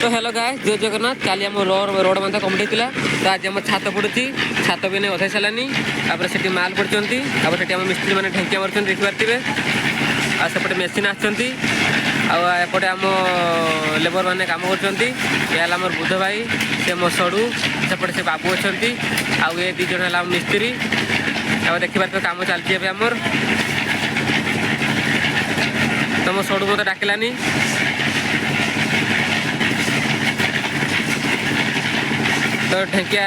तो hello guys जय जगन्नाथ काली आम रोड बांधा कम्प्लीट था तो आज आम छात पड़ी छात भी नहीं अधे सारानी से माल पड़ती आम मिस्त्री मैंने ढेंकिया मार्च देखिपारे आसपटे मेसीन आसपटे आम लेबर मैंने कम कर बुध भाई से मो सड़ू सेपटे से बाबू अच्छा आउ ये दी जन है मिस्त्री देखिपारे कम चलती आमर तो मो सड़ू मत डाकिलानी तो ढेंकिया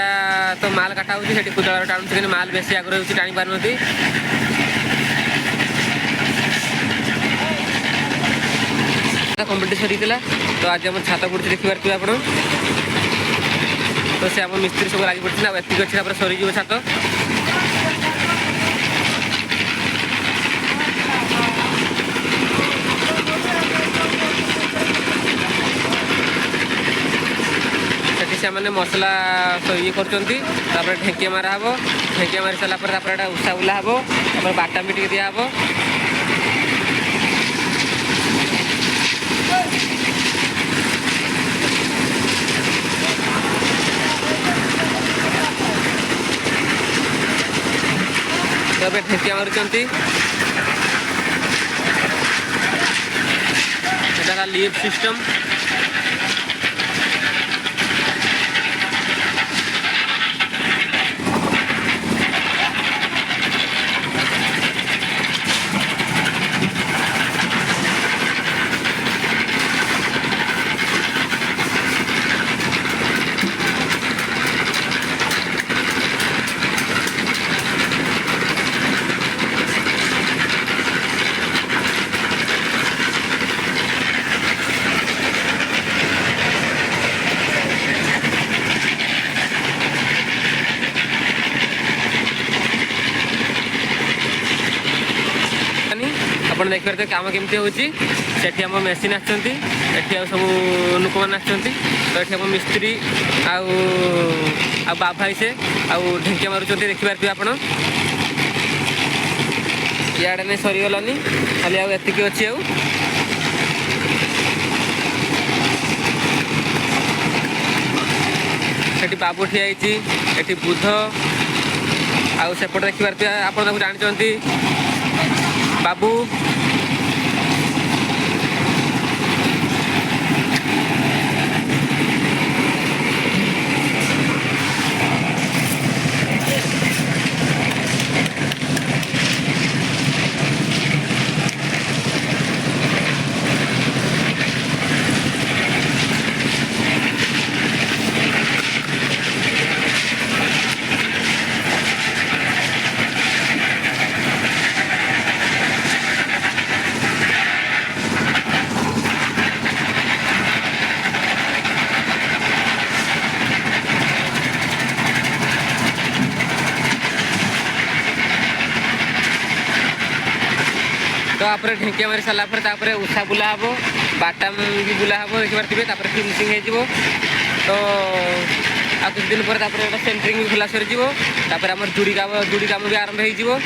तो माल काटा होती है कुदाल टाणुचे माल बेसी आगे होती टाणी पार कम्पिट सरी तो आज आम छात पड़ी देखिपारे आप तो से आम मिस्त्री सब लगी पड़ी एतिक अच्छे सरीज छात से मैंने मसला ये कर ढेंकिया मारा हे ढेंकिया मारी सारापर उषा बुला हे बाटा भी टे दिहब तो ढेंकिया मारुंट लिफ्ट सिस्टम आप देखिए कम केमती होती आम मेसीन आम सब लोक मैंने तो ये मिस्त्री आ भाई से ढेंकिया मारुंट देखिपारे आप इे नहीं सरीगलानी खाली आतिक अच्छी आठ बाबू ठिया बुध आसेपटे देखिपारे आप जानते बाबू तो आप ढेंकिया मारी सारापर उषा बुला हे बाटाम भी बुला हे देखिपारे फिनिशिंग हो तो आ कुछ दिन पर सेंटरिंग भी खुला सरीज आम जुड़ी काम भी आरंभ हो